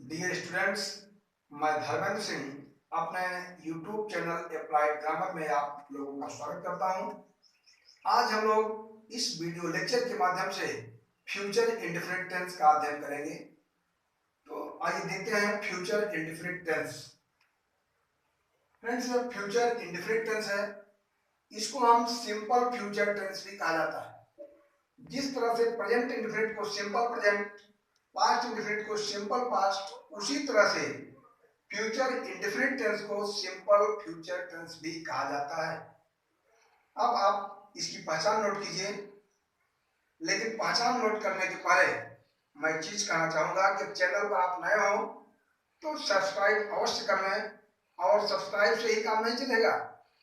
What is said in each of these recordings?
Dear students, मैं धर्मेंद्र सिंह अपने YouTube channel applied grammar में आप लोगों का स्वागत करता हूं। आज हम लोग इस वीडियो लेक्चर के माध्यम से फ्यूचर इंडेफिनिट टेंस का अध्ययन करेंगे। तो आइए देखते हैं future indefinite tense. Friends, future indefinite tense है, इसको हम सिंपल फ्यूचर टेंस भी कहा जाता है। जिस तरह से प्रेजेंट इंडेफिनिट को सिंपल प्रेजेंट, पास्ट इंडेफिनिट को सिंपल पास्ट, उसी तरह से फ्यूचर इंडेफिनिट टेंस को सिंपल फ्यूचर टेंस भी कहा जाता है। अब आप इसकी पहचान नोट कीजिए, लेकिन पहचान नोट करने के पहले मैं एक चीज कहना चाहूंगा कि चैनल पर आप नए हो तो सब्सक्राइब अवश्य कर लें, और सब्सक्राइब से ही काम नहीं चलेगा।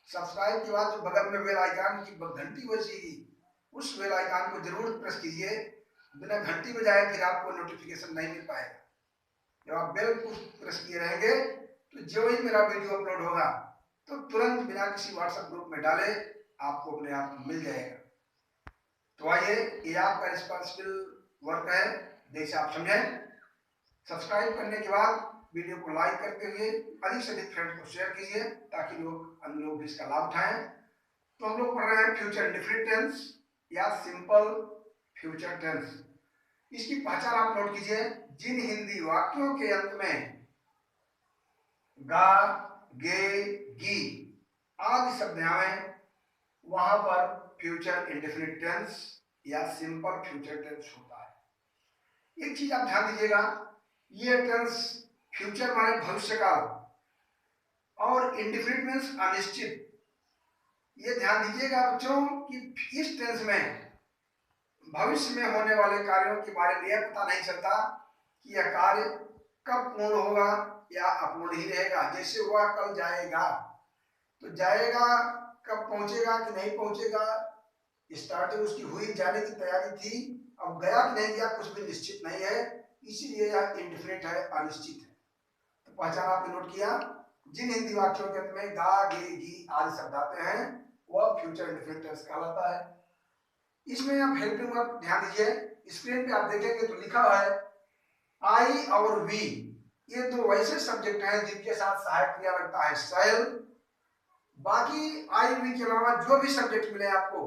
सब्सक्राइब के बाद जो बगल में बेल आइकन की घंटी बजेगी, उस बेल आइकन को जरूर प्रेस कीजिए। बिना घंटी बजाए फिर आपको नोटिफिकेशन नहीं मिल पाएगा। जब आप बेल को प्रेस किए रहेंगे तो जो ही मेरा वीडियो अपलोड होगा तो तुरंत बिना किसी व्हाट्सएप ग्रुप में डाले आपको अपने आप मिल जाएगा। तो आइए, ये आपका रिस्पॉन्सिबल वर्क है, जैसे आप समझें। सब्सक्राइब करने के बाद वीडियो को लाइक करते हुए अधिक से अधिक फ्रेंड्स को शेयर कीजिए ताकि अन्य लोग भी इसका लाभ उठाएं। तो हम लोग पढ़ रहे हैं फ्यूचर इंडेफिनिट टेंस या सिंपल फ्यूचर टेंस। इसकी पहचान आप नोट कीजिए। जिन हिंदी वाक्यों के अंत में गा, गे, गी आदि शब्द आए, वहां पर फ्यूचर इंडेफिनिट टेंस या सिंपल फ्यूचर टेंस होता है। एक चीज आप ध्यान दीजिएगा, ये टेंस फ्यूचर माने भविष्य काल और इंडेफिनिट मीन्स अनिश्चित। ये ध्यान दीजिएगा बच्चों कि इस टेंस में भविष्य में होने वाले कार्यों के बारे में यह पता नहीं चलता कि यह कार्य कब पूर्ण होगा या अपूर्ण ही रहेगा। जैसे वह कल जाएगा, तो जाएगा कब पहुंचेगा कि नहीं पहुंचेगा, स्टार्टिंग उसकी हुई, जाने की तैयारी थी, अब गया कि नहीं गया कुछ भी निश्चित नहीं है, इसीलिए यह इंडेफिनिट है, अनिश्चित है। तो पहचान आपने नोट किया। जिन हिंदी वाक्यों के अंत में गा, गे, गी आदि शब्द आते हैं वह फ्यूचर इंडेफिनिट टेंस कहलाता है। इसमें आप हेल्पिंग वर्ब ध्यान दीजिए। स्क्रीन पे आप देखेंगे तो लिखा हुआ है आई और वी, ये दो वैसे सब्जेक्ट हैं जिनके साथ सहायक क्रिया लगता है शैल। बाकी आई वी के अलावा जो भी सब्जेक्ट मिले आपको,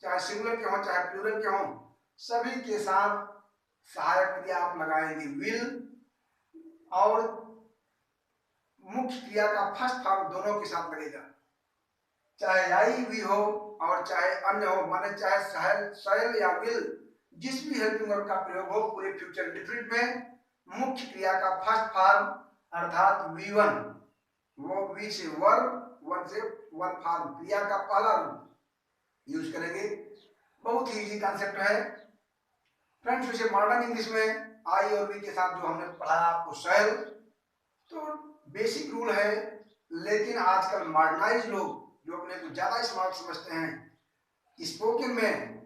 चाहे सिंगुलर के हो चाहे प्लूरल के हो, सभी के साथ सहायक क्रिया आप लगाएंगे विल, और मुख्य क्रिया का फर्स्ट फॉर्म दोनों के साथ लगेगा। चाहे आई वी हो और चाहे अन्य हो, माने चाहे शैल या विल, जिस भी हेल्पिंग वर्ब का प्रयोग हो, पूरे फ्यूचर इंडेफिनिट में मुख्य क्रिया का फर्स्ट फॉर्म अर्थात V1, वो वी से वर्ब, वन से वन फॉर्म, क्रिया का पहला रूप यूज करेंगे। बहुत ही इजी कॉन्सेप्ट है फ्रेंड्स। वैसे मॉडर्न इंग्लिश में आई और वी के साथ जो हमने पढ़ाया आपको शैल, तो बेसिक रूल है, लेकिन आजकल मॉडर्नाइज लोग जो अपने को ज्यादा स्मार्ट समझते हैं, स्पोकन में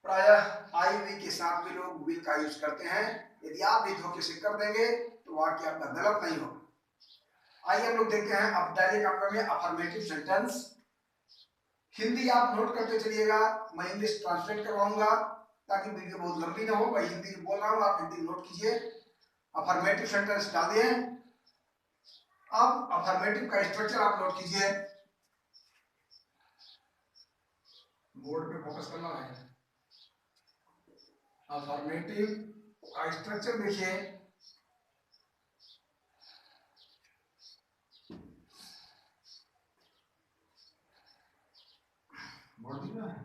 प्रायः आई वी के साथ भी लोग विल का यूज करते हैं। यदि आप भी धोखे से कर देंगे तो वाक्य आपका गलत नहीं होगा। आइए हम लोग देखते हैं अब डायरेक्ट आपका में अफर्मेटिव सेंटेंस। हिंदी आप नोट करते चलिएगा, मैं इंग्लिश ट्रांसलेट करवाऊंगा ताकि वीडियो बहुत लंबी ना हो। मैं हिंदी बोल रहा हूँ, आप हिंदी नोट कीजिए। अफर्मेटिव सेंटेंस डाल दिए। अब अफर्मेटिव का स्ट्रक्चर आप नोट कीजिए, बोर्ड पे फोकस करना है। अफर्मेटिव का स्ट्रक्चर देखिए, बोर्ड दिख रहा है।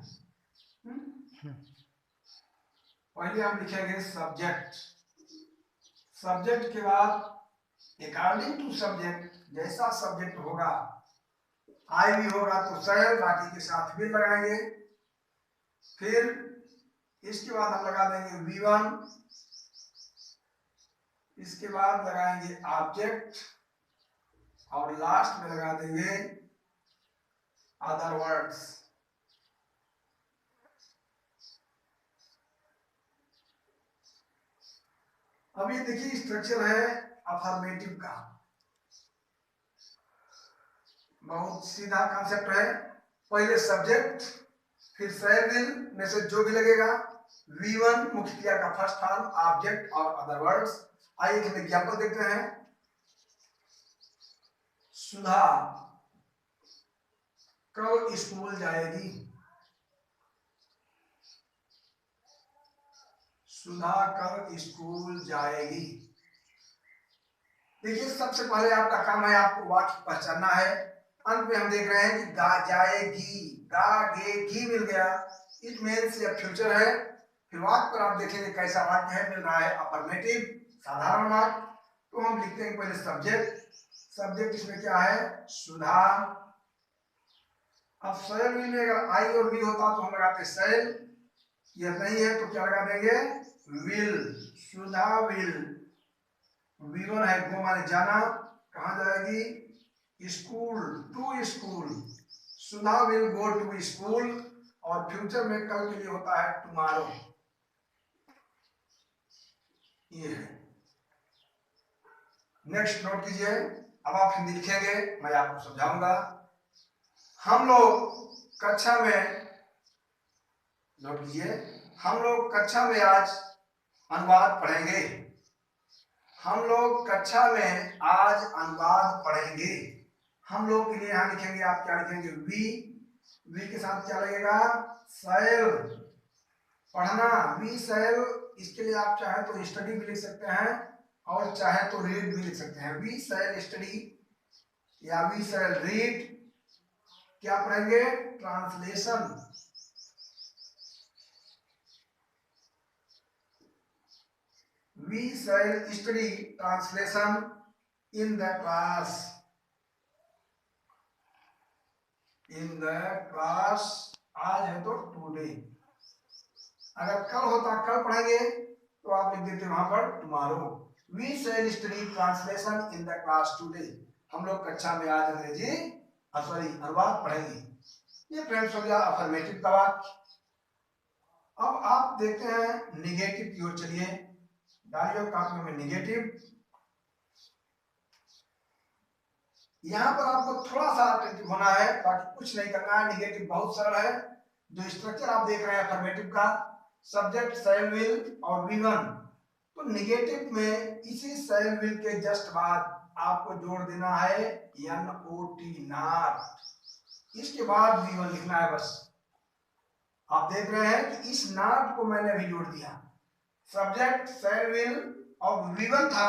पहले हम लिखेंगे सब्जेक्ट, सब्जेक्ट के बाद अकॉर्डिंग टू सब्जेक्ट, जैसा सब्जेक्ट होगा, आई भी होगा तो शैल, बाकी के साथ भी लगाएंगे। फिर इसके बाद हम लगा देंगे V1, इसके बाद लगाएंगे ऑब्जेक्ट, और लास्ट में लगा देंगे अदर वर्ड्स। अब ये देखिए स्ट्रक्चर है अफर्मेटिव का, बहुत सीधा कॉन्सेप्ट है। पहले सब्जेक्ट, फिर शैल विल में से जो भी लगेगा, V1 मुख्य क्रिया का फर्स्ट फॉर्म, ऑब्जेक्ट और अदर वर्ड्स, आइए हम एग्जाम्पल देखते हैं। सुधा कल स्कूल जाएगी। सुधा कल स्कूल जाएगी। देखिए सबसे पहले आपका काम है आपको वाक्य पहचानना है। अंत में हम देख रहे हैं कि गा जाएगी, गा गे घी मिल गया, इट मीन्स यह फ्यूचर है। फिर वाक्य पर आप देखेंगे कैसा वाक्य है, मिल रहा है अफर्मेटिव, साधारण वाक्य। तो हम लिखते हैं पहले सब्जेक्ट। सब्जेक्ट इसमें क्या है, सुधा। अब शैल विल में अगर आई और वी होता तो हम लगाते शैल, यह नहीं है तो क्या लगा देंगे, विल। सुधा विल, वी1 है गो माने जाना, कहाँ जाएगी, school, to school. Sudha will go to school, और फ्यूचर में कल के लिए होता है टुमारो। ये है। नेक्स्ट नोट कीजिए। अब आप हिंदी लिखेंगे, मैं आपको समझाऊंगा। हम लोग कक्षा में, नोट कीजिए, हम लोग कक्षा में आज अनुवाद पढ़ेंगे। हम लोग कक्षा में आज अनुवाद पढ़ेंगे। हम लोग के लिए यहां लिखेंगे, आप क्या लिखेंगे, वी के साथ क्या लगेगा, शैल। पढ़ना, वी शैल। इसके लिए आप चाहे तो स्टडी भी लिख सकते हैं और चाहे तो रीड भी लिख सकते हैं। वी शैल स्टडी या वी शैल रीड। क्या पढ़ेंगे, translation. We shall study translation in the class. In the class, आज है तो today। अगर कल होता कल पढ़ेंगे तो आप लिख देते वहां पर tomorrow। We shall study translation in the class today। हम लोग कक्षा में आज अंग्रेजी अनुवाद पढ़ेंगे। ये फ्रेंड्स हो गया अफर्मेटिव का वाक्य। अब आप देखते हैं निगेटिव की ओर। चलिए डालिए कॉपी में निगेटिव। यहां पर आपको थोड़ा सा अटेंटिव होना है, बाकी कुछ नहीं करना है। निगेटिव बहुत सरल है। जो स्ट्रक्चर आप देख रहे हैं अफर्मेटिव का, सब्जेक्ट शैल विल और वी1, तो निगेटिव में इसी शैल विल के जस्ट बाद आपको जोड़ देना है NOT, नॉट। इसके बाद वी1 लिखना है बस। आप देख रहे हैं कि इस नॉट को मैंने अभी जोड़ दिया। सब्जेक्ट शैल विल और वी1 था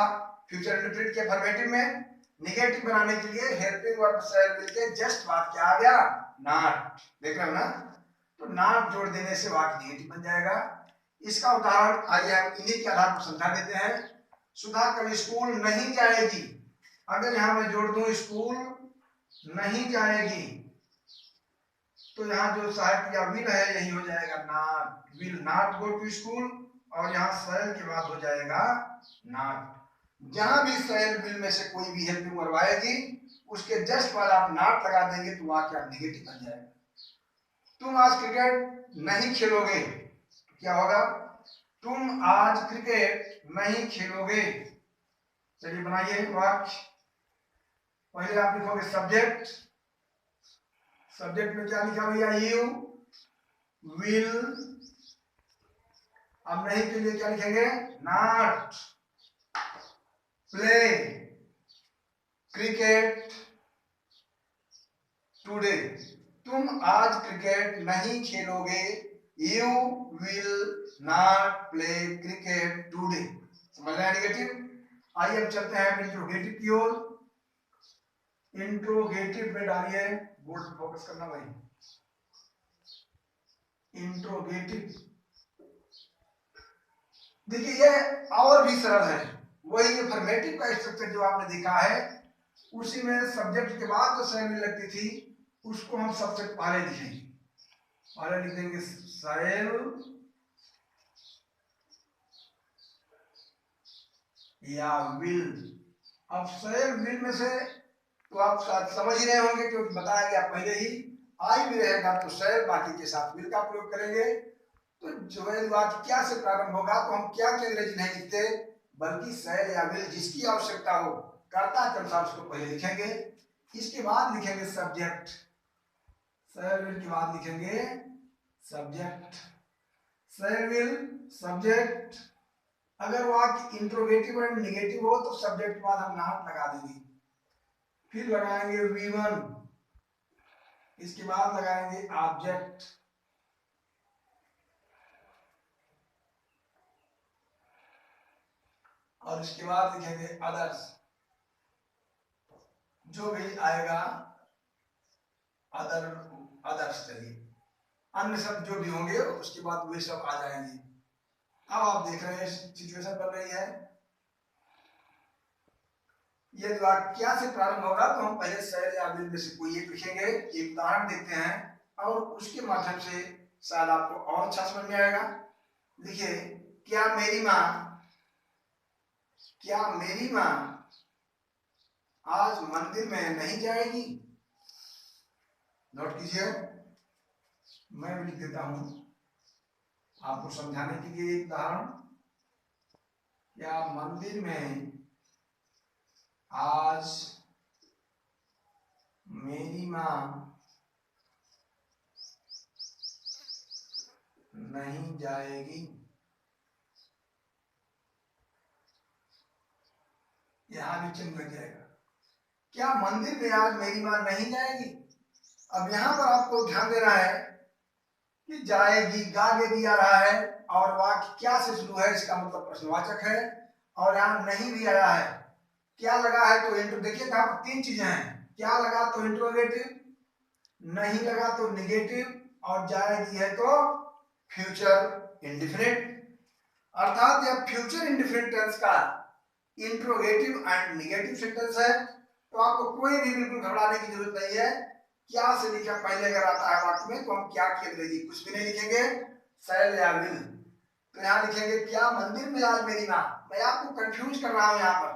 फ्यूचर इंडेफिनिट के अफर्मेटिव में। निगेटिव बनाने के लिए हेल्पिंग वर्ब शैल विल के जस्ट बाद क्या आ गया, नॉट। देख रहे हो ना, तो नॉट जोड़ देने से वाक्य निगेटिव बन जाएगा। इसका उदाहरण आइए हम इन्हीं के आधार पर समझा देते हैं। सुधा कल स्कूल नहीं जाएगी। अगर यहां मैं जोड़ दूं स्कूल नहीं जाएगी, तो यहाँ जो सहायक या विल है यही हो जाएगा not. Will not go to school, और यहाँ शैल के बाद हो जाएगा नॉट। जहां भी शैल विल में से कोई भी हेल्पिंग वर्ब आएगी उसके जस्ट बाद आप नॉट लगा देंगे तो वाक्य निगेटिव बन जाएगा। तुम आज क्रिकेट नहीं खेलोगे, तो क्या होगा, तुम आज क्रिकेट नहीं खेलोगे। चलिए बनाइए वाक्य। पहले आप लिखोगे सब्जेक्ट। सब्जेक्ट में क्या लिखा भैया, यू विल। अब नहीं के लिए क्या लिखेंगे, नॉट प्ले क्रिकेट टुडे। तुम आज क्रिकेट नहीं खेलोगे, you will not play cricket today. समझ रहे हैं निगेटिव। आइए अब चलते हैं इंट्रोगेटिव की ओर। इंट्रोगेटिव में डालिए, बोर्ड पे फोकस करना भाई। इंट्रोगेटिव देखिए ये और भी सरल है। वही अफर्मेटिव का स्ट्रक्चर जो आपने देखा है उसी में सब्जेक्ट के बाद जो शैल विल लगती थी उसको हम सबसे पहले लिखेंगे। पहले लिख देंगे शैल या विल। अब शैल विल में से तो आप समझ ही रहे होंगे क्योंकि बताया गया पहले ही। आई भी रहेगा तो शैल, बाकी के साथ विल का प्रयोग करेंगे। तो जो है वाक्य क्या से प्रारंभ होगा, तो हम क्या के अंग्रेजी नहीं लिखते बल्कि शैल या विल जिसकी आवश्यकता हो कर्ता के अनुसार उसको पहले लिखेंगे। इसके बाद लिखेंगे सब्जेक्ट। शैल विल के बाद लिखेंगे सब्जेक्ट। शैल विल सब्जेक्ट अगर वाक्य इंट्रोगेटिव एंड निगेटिव हो तो सब्जेक्ट के बाद हम नॉट लगा देंगे, फिर लगाएंगे V1, इसके बाद लगाएंगे ऑब्जेक्ट, और इसके बाद लिखेंगे अदर्स, जो भी आएगा अदर्स, चलिए अन्य शब्द जो भी होंगे उसके बाद वे सब आ जाएंगे। अब आप देख रहे हैं सिचुएशन बन रही है, ये वाक्य से प्रारंभ होगा तो हम पहले शैल या बिल में से कोई एक लिखेंगे, एक उदाहरण देखते हैं और उसके माध्यम से शायद आपको और अच्छा समझ में आएगा। लिखिए, क्या मेरी माँ आज मंदिर में नहीं जाएगी। नोट कीजिए, मैं भी लिख देता हूं आपको समझाने के लिए एक उदाहरण। क्या मंदिर में आज मेरी माँ नहीं जाएगी। यहां भी चिन्ह लग जाएगा, क्या मंदिर में आज मेरी माँ नहीं जाएगी। अब यहां पर आपको ध्यान देना है कि जाएगी, गागे भी आ रहा है और वाक्य क्या से शुरू है, इसका मतलब प्रश्नवाचक है, और यहाँ नहीं भी आया है। क्या लगा है तो इंट्रो, देखिए यहाँ पर तीन चीजें हैं, क्या लगा तो इंट्रोगेटिव, नहीं लगा तो निगेटिव, और जाएगी है तो फ्यूचर इंडिफिनिट। अर्थात यह फ्यूचर इंडिफिनिट टेंस का इंट्रोगेटिव एंड निगेटिव सेंटेंस है। तो आपको कोई भी बिल्कुल घबराने की जरूरत नहीं है। क्या से लिखा पहले अगर आता है वाक्य में तो हम क्या की अंग्रेजी कुछ भी नहीं लिखेंगे, शैल या विल। तो यहाँ लिखेंगे क्या मंदिर में आज मेरी माँ। मैं आपको कंफ्यूज कर रहा हूँ यहाँ पर,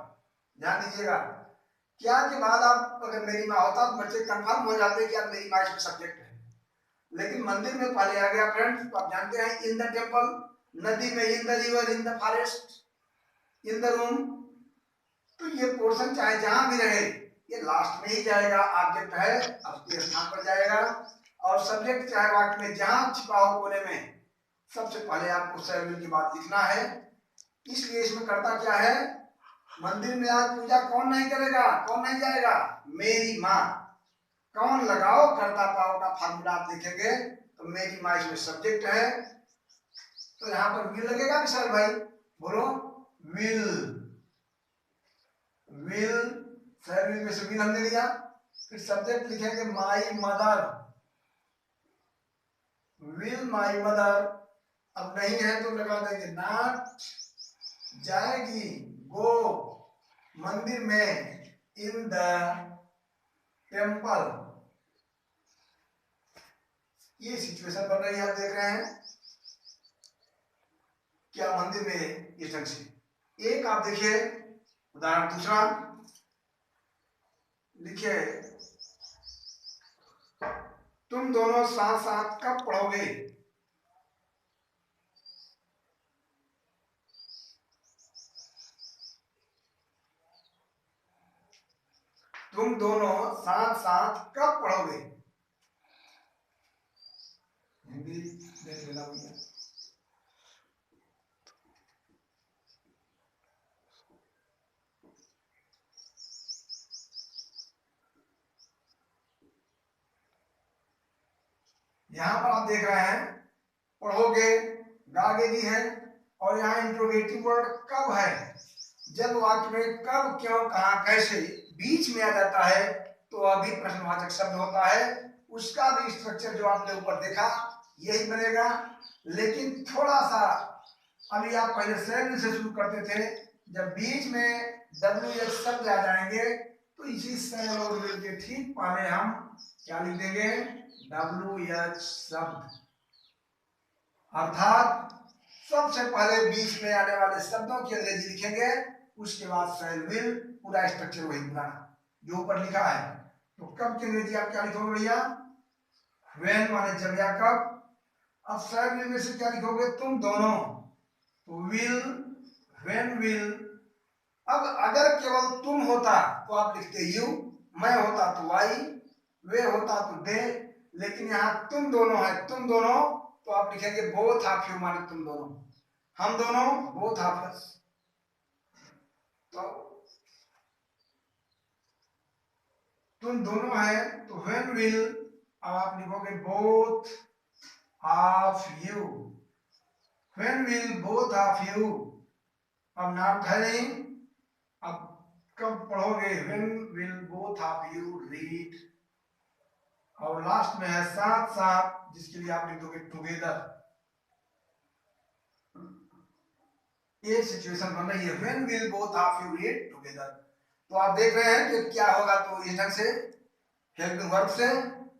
ध्यान दीजिएगा। क्या के बाद आप अगर मेरी माँ होता तो बच्चे कंफर्म हो जाते कि यार मेरी माँ इसमें सब्जेक्ट है, लेकिन मंदिर में पहले आ गया फ्रेंड्स। तो आप जानते हैं इन द टेम्पल, नदी में in the river, in the forest, in the room. तो ये पोर्शन चाहे जहां भी रहे ये लास्ट में ही जाएगा, ऑब्जेक्ट है अब उसके स्थान पर जाएगा। और सब्जेक्ट चाहे वाक्य में जहां छिपा हो कोने में, सबसे पहले आपको शैल की बात लिखना है। इसलिए इसमें करता क्या है, मंदिर में आज पूजा कौन नहीं करेगा, कौन नहीं जाएगा, मेरी माँ। कौन लगाओ करता पाओ का फार्मूला आप देखेंगे तो मेरी माँ इसमें सब्जेक्ट है। तो यहाँ पर विल लगेगा विशाल भाई, बोलो विल। विल में से विल हमने लिया, फिर सब्जेक्ट लिखेंगे my mother, will my mother. अब नहीं है तो लगा देंगे नॉट, जाएगी गो मंदिर में, इन द टेम्पल। ये सिचुएशन बन रही है, आप देख रहे हैं क्या मंदिर में इस ढंग से। एक आप देखिए उदाहरण दूसरा लिखिए, तुम दोनों साथ साथ कब पढ़ोगे। तुम दोनों साथ साथ कब पढ़ोगे। हिंदी देख लेना भैया। यहां पर आप देख रहे हैं पढ़ोगे, गागे भी है, और यहाँ इंट्रोगेटिव वर्ड कब है। जब वाक्य में कब, क्यों, कहां, कैसे बीच में आ जाता है तो अभी प्रश्नवाचक शब्द होता है। उसका भी स्ट्रक्चर जो आपने ऊपर देखा यही बनेगा, लेकिन थोड़ा सा अभी आप पहले शैल से शुरू करते थे, जब बीच में WH शब्द आ जाएंगे तो इसी शैल और विल के ठीक पहले हम क्या लिख देंगे, WH शब्द। अर्थात सबसे पहले बीच में आने वाले शब्दों की अंग्रेजी लिखेंगे, उसके बाद शैल विल, पूरा स्ट्रक्चर वही पुराना जो ऊपर लिखा है। तो कब की अंग्रेजी आप क्या लिखोगे भैया, व्हेन माने जब या कब। अब शैल विल में से क्या लिखोगे, तुम दोनों, तो विल, व्हेन विल। अब अगर केवल तुम होता तो आप लिखते यू, मैं होता तो आई, वे होता तो दे, लेकिन यहाँ तुम दोनों है, तुम दोनों तो आप लिखेंगे बोथ ऑफ यू माने तुम दोनों। हम दोनों बोथ ऑफ अस, तो तुम दोनों है तो व्हेन विल, अब आप लिखोगे both of you, when will both of you, अब नाम है नहीं, अब कब पढ़ोगे, when will both of you read, और लास्ट में है साथ साथ, जिसके लिए आप लिख दोगे टुगेदर। ये सिचुएशन बन रही है, when will both of you read together. तो आप देख रहे हैं कि क्या होगा, तो इस ढंग से हेल्पिंग वर्ब से,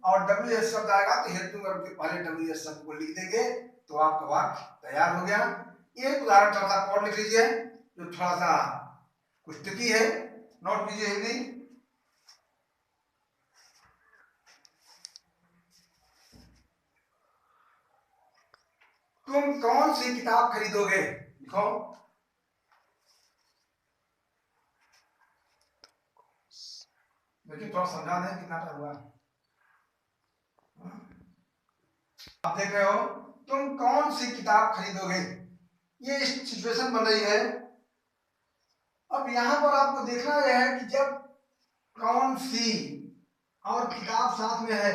और WH शब्द आएगा तो हेल्पिंग वर्ब के पहले WH शब्द को लिख देंगे, तो आपका वाक्य तैयार हो गया। एक उदाहरण थोड़ा सा और लिख लीजिए, जो थोड़ा सा कुछ ट्रिकी है, नोट लीजिए हिंदी। तुम कौन सी किताब खरीदोगे, लिखो। देखिए थोड़ा समझा दें कितना टाइम हुआ। आप देख रहे हो, तुम कौन सी किताब खरीदोगे, ये सिचुएशन बन रही है। अब यहां पर आपको देखना यह है कि जब कौन सी और किताब साथ में है,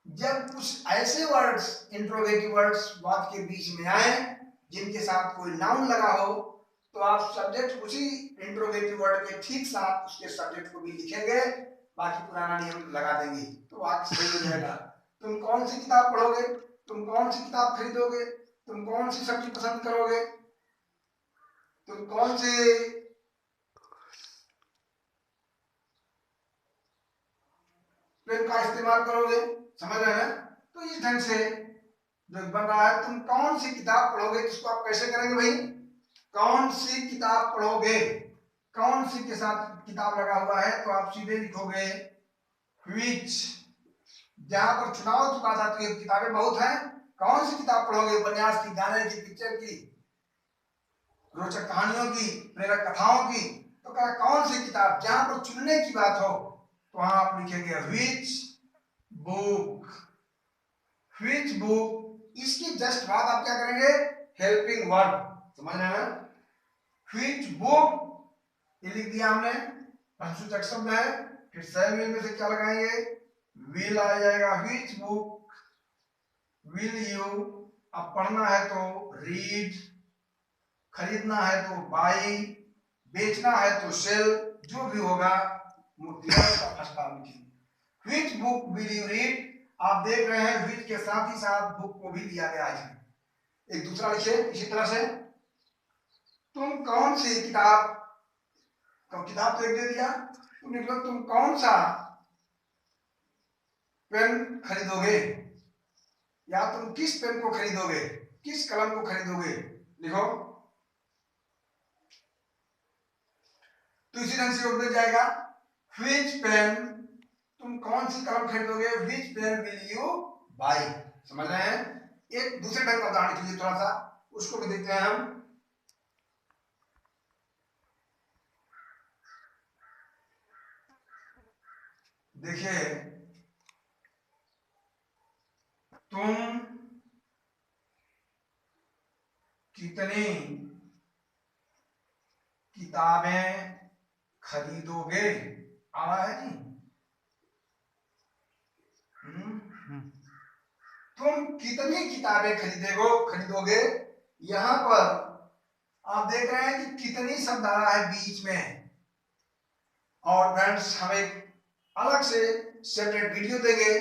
जब कुछ ऐसे वर्ड्स, इंट्रोगेटिव वर्ड्स वाक्य के बीच में आए जिनके साथ कोई नाउन लगा हो, तो आप सब्जेक्ट उसी इंट्रोगेटिव वर्ड के ठीक साथ उसके सब्जेक्ट को भी लिखेंगे, बाकी पुराना नियम लगा देंगे, तो वाक्य सही हो जाएगा। तुम कौन सी किताब पढ़ोगे, तुम कौन सी किताब खरीदोगे, तुम कौन सी सब्जी पसंद करोगे, तुम कौन से पेन का इस्तेमाल करोगे, समझ रहे हैं। तो इस ढंग से जो बन रहा है, तुम कौन सी किताब पढ़ोगे, इसको आप कैसे करेंगे भाई, कौन सी किताब पढ़ोगे, कौन सी के साथ किताब लगा हुआ है, तो आप सीधे लिखोगे व्हिच। जहां पर चुनाव की बात आती है, किताबें बहुत हैं, कौन सी किताब पढ़ोगे, उपन्यास की, गाने की, पिक्चर की, रोचक कहानियों की, प्रेरक कथाओं की, तो कहा कौन सी किताब, जहां पर चुनने की बात हो तो वहां आप लिखेंगे व्हिच बुक, व्हिच बुक। इसकी जस्ट बाद आप क्या करेंगे, हेल्पिंग वर्ब, समझ रहे हैं। व्हिच बुक ये लिख दिया हमने, प्रश्नसूचक शब्द है, फिर शैल में से क्या लगाएंगे, विल आ जाएगा, व्हिच बुक विल यू, अब पढ़ना है तो रीड, खरीदना है तो बाई, बेचना है तो सेल, जो भी होगा which book will you read. आप देख रहे हैं व्हिच के साथ ही साथ बुक को भी दिया गया है, एक दूसरा लिखे इसी तरह से, तुम कौन सी किताब, तो किताब तो एक दे दिया, तुम लिख लो तुम कौन सा पेन खरीदोगे, या तुम किस पेन को खरीदोगे, किस कलम को खरीदोगे, लिखो। तो इसी ढंग से मिल जाएगा, व्हिच पेन, तुम कौन सी कलम खरीदोगे, which pen will you buy, समझ रहे हैं। एक दूसरे ढंग का उदाहरण कीजिए थोड़ा सा, उसको भी देखते हैं हम। देखिए, तुम कितनी किताबें खरीदोगे, आ रहा है जी। तुम कितनी किताबें खरीदोगे, यहां पर आप देख रहे हैं कि कितनी शब्द आ रहा है बीच में, और फ्रेंड्स हम एक अलग से सेपरेट वीडियो देंगे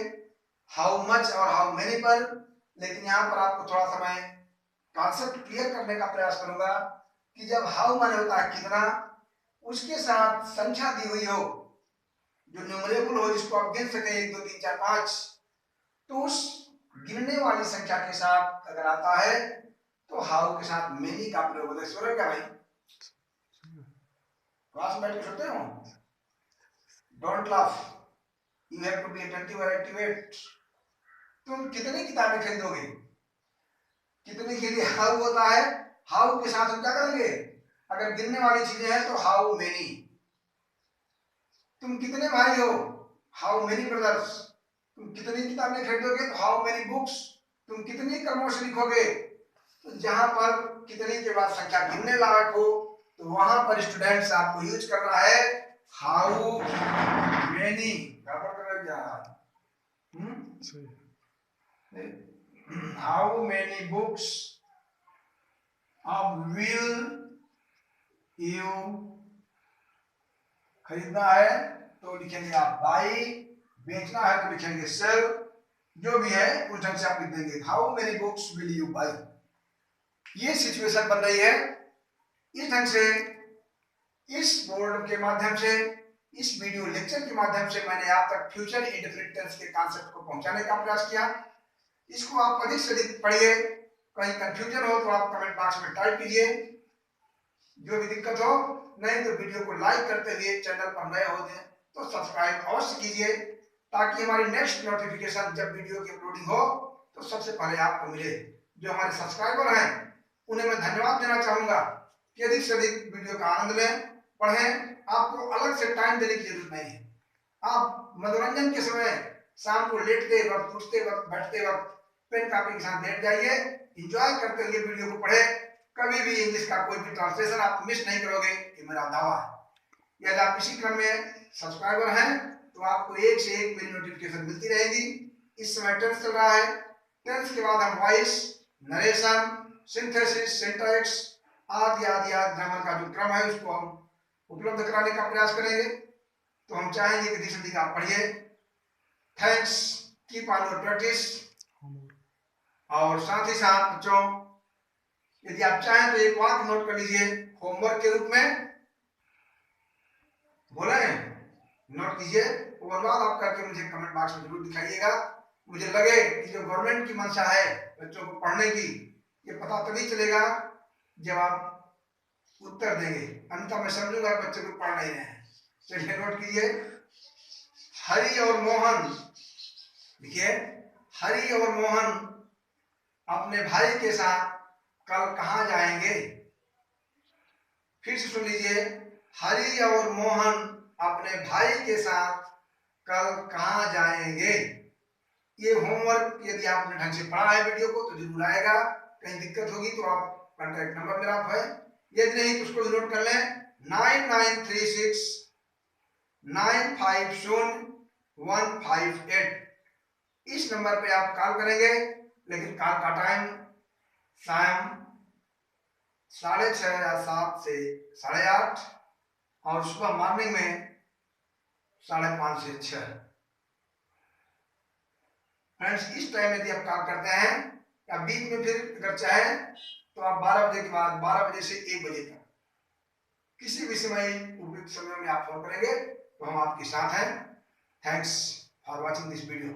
हाउ मच और हाउ मेनी पर, लेकिन यहाँ पर आपको थोड़ा सा मैं कॉन्सेप्ट क्लियर करने का प्रयास करूंगा कि जब हाउ माने होता है कितना, उसके साथ संख्या दी हुई हो जो न्यूमरेबल हो, जिसको आप गिन सके 1 2 3 4 5, तो उस गिनने वाली संख्या के साथ अगर आता है तो हाउ के साथ मेनी का प्रयोग होता है। सो रहे क्या भाई, क्लास में बैठ के सोते हो, don't laugh, you have to be attentive और एक्टिवेट। तुम कितनी किताबें खरीदोगे, कितने के लिए हाउ होता है, हाउ के साथ हम क्या करेंगे, अगर गिनने वाली चीजें हैं तो हाउ मेनी। तुम कितने भाई हो, हाउ मेनी ब्रदर्स। तुम कितनी किताबें खरीदोगे तो हाउ मेनी बुक्स। तुम कितनी कलमों से लिखोगे, तो जहां पर कितने के बाद संख्या गिनने लायक हो तो वहां पर स्टूडेंट्स आपको यूज करना है how many. How many books अब विल यू खरीदना है तो लिखेंगे आप बाई, बेचना है तो लिखेंगे सेल, जो भी है उस ढंग से आप लिख देंगे how many books will you by. ये सिचुएशन बन रही है। इस ढंग से इस बोर्ड के माध्यम से, इस वीडियो लेक्चर के माध्यम से मैंने आप तक फ्यूचर इंडेफिनिट टेंस के कॉन्सेप्ट को पहुंचाने का प्रयास किया। इसको आप अधिक से अधिक पढ़िए। कहीं कंफ्यूजन हो तो आप कमेंट बॉक्स में टाइप कीजिए, जो भी दिक्कत हो। नहीं तो वीडियो को लाइक करते हुए चैनल पर नए हो जाए तो सब्सक्राइब अवश्य कीजिए, ताकि हमारी नेक्स्ट नोटिफिकेशन जब वीडियो की अपलोडिंग हो तो सबसे पहले आपको मिले। जो हमारे सब्सक्राइबर हैं उन्हें मैं धन्यवाद देना चाहूंगा कि अधिक से अधिक वीडियो का आनंद लें, पढ़ें। आपको अलग से टाइम देने की जरूरत नहीं है। आप मनोरंजन के समय शाम को लेटते वक्त, उठते वक्त, बैठते वक्त पेन कॉपी के साथ लेट जाइए, एंजॉय करते हुए वीडियो को पढ़े। कभी भी इंग्लिश का कोई भी ट्रांसलेशन आप मिस नहीं करोगे, ये मेरा दावा है। यदि आप इसी क्रम में सब्सक्राइबर हैं तो आपको एक से एक मेरी नोटिफिकेशन मिलती रहेगी। इस समय टेंस चल रहा है। टेंस के बाद हम वॉइस, नरेशन, सिंथेसिस, सिंटैक्स आदि आदि आदि ग्रामर का जो क्रम है उसको हम उपलब्ध कराने का प्रयास करेंगे। तो हम चाहेंगे कि अधिक से अधिक आप पढ़िए। Thanks, keep on your practice. और साथ ही साथ बच्चों, यदि आप चाहें तो एक वाक्य नोट कर लीजिए होमवर्क के रूप में। बोले नोट कीजिए, धन्यवाद आप करके मुझे कमेंट बॉक्स में जरूर दिखाइएगा। मुझे लगे कि जो गवर्नमेंट की मंशा है बच्चों को पढ़ने की, ये पता तभी चलेगा जब आप उत्तर देंगे, अन्यथा मैं समझूंगा बच्चे को पढ़ नहीं रहे हैं। चलिए नोट कीजिए, हरि और मोहन, देखिए हरि और मोहन अपने भाई के साथ कल कहां जाएंगे। फिर से सुन लीजिए, हरि और मोहन अपने भाई के साथ कल कहां जाएंगे। ये होमवर्क यदि आपने ढंग से पढ़ा है वीडियो को तो जरूर आएगा। कहीं दिक्कत होगी तो आप कॉन्टैक्ट नंबर मेरा है, यदि नहीं तो उसको नोट कर लें 9936 950158। इस नंबर पे आप कॉल करेंगे, लेकिन कॉल का टाइम शाम 6:30 या 7 से 8:30 और सुबह मॉर्निंग में 5:30 से 6। फ्रेंड्स, इस टाइम यदि आप कॉल करते हैं या बीच में फिर अगर चाहे तो आप 12 बजे के बाद 12 बजे से 1 बजे तक किसी भी समय उपयुक्त समय में आप फोन करेंगे तो हम आपके साथ हैं। Thanks for watching this video.